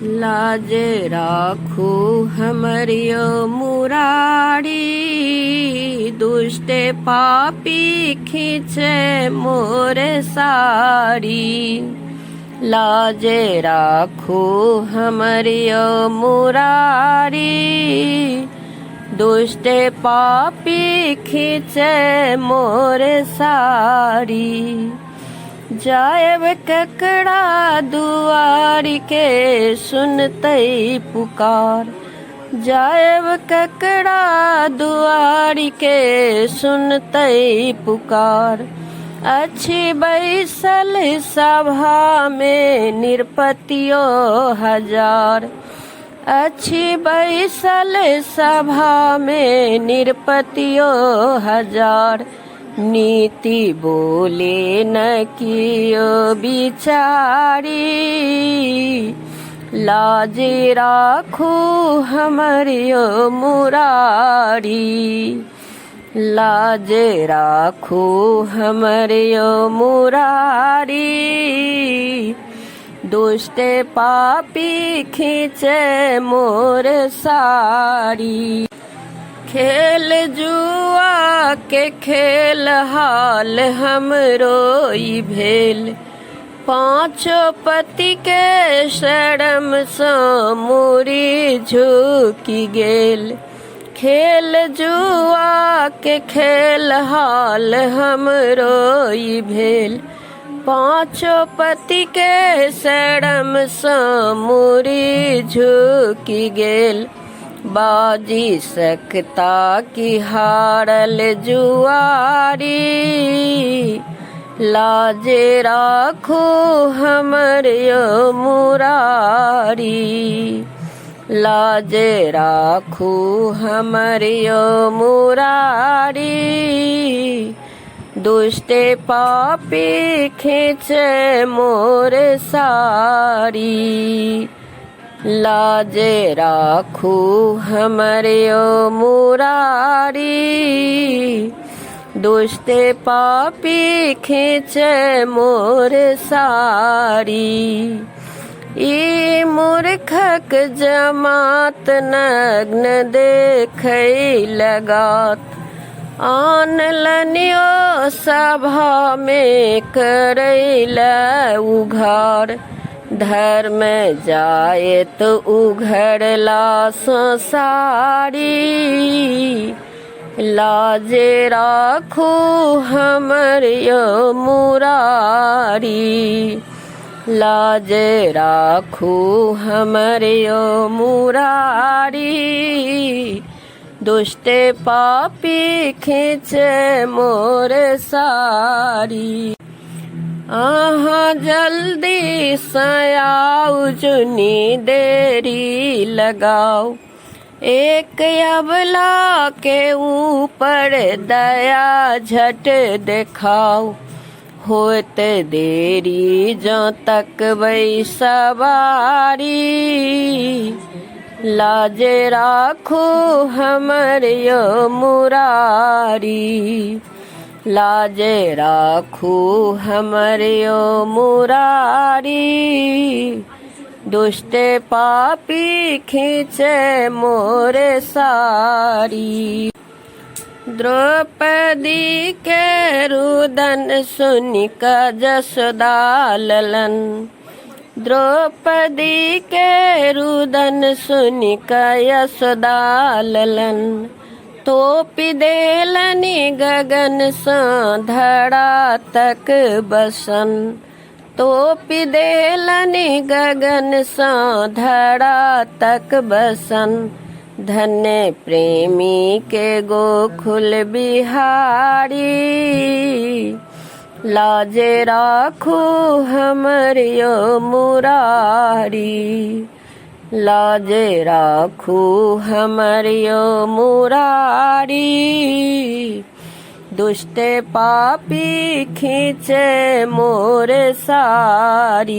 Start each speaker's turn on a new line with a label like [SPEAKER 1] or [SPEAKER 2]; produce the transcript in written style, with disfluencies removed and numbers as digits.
[SPEAKER 1] लाज राखू हमरियो मुरारी, दुष्ट पापी खींचे मोर साड़ी। लाज राखू हमरियो मुरारी, दुष्ट पापी खींचे मोर साड़ी। जायब ककड़ा दुआरी के सुनतई पुकार, जायब ककड़ा दुआरी के सुनतई पुकार। अच्छी बैसल सभा में निरपतियो हजार, अच्छी बैसल सभा में निरपतियो हजार। नीति बोले न कियो बिचारी, लाज राखू हमरियो मुरारी। लाज राखू हमरियो मुरारी, दुष्ट पापी खींचे मोर साड़ी। खेल जुआ के खेल हाल हमरो ई भेल, पांचों पति के शरम सँ मूरी झुकी गेल। खेल जुआ के खेल हाल हमरो ई भेल, पांचों पति के शरम सँ मूरी झुकी गेल। बाजी सकता की हारल जुआरी, लाज राखू हमरियो मुरारी। लाज राखू हमरियो मुरारी, दुष्ट पापी खींचे मोर साड़ी। लाज राखू हमरियो मुरारी, दुष्ट पापी खींचे मोर साड़ी। ई मूर्खक जमात नग्न देखै लगात, आनलनियो सभा में करैला उघार। धर्म जाए तो उघड़ला साड़ी, लाज राखू हमरियो मुरारी। लाज राखू हमरियो मुरारी, दुष्ट पापी खींचे मोर साड़ी। आहाँ जल्दी सयाऊ जुनी देरी लगाओ, एक अबला के ऊपर दया झट दिखाओ। होत देरी जो तक वही सवारी, लाज राखू हमरियो मुरारी। लाज राखू हमरियो मुरारी, दुष्ट पापी खींचे मोर साड़ी। द्रौपदी के रुदन सुनिक जसोदा ललन, द्रौपदी के रुदन सुनिक यशोदा ललन। तोपी देलनि गगन सँ धरा तक बसन, तोपी देलनि गगन सँ धरा तक बसन। धन्य प्रेमी के गोकुल बिहारी, लाज राखू हमरियो मुरारी। लाज राखू हमरियो मुरारी, दुष्ट पापी खींचे मोर साड़ी।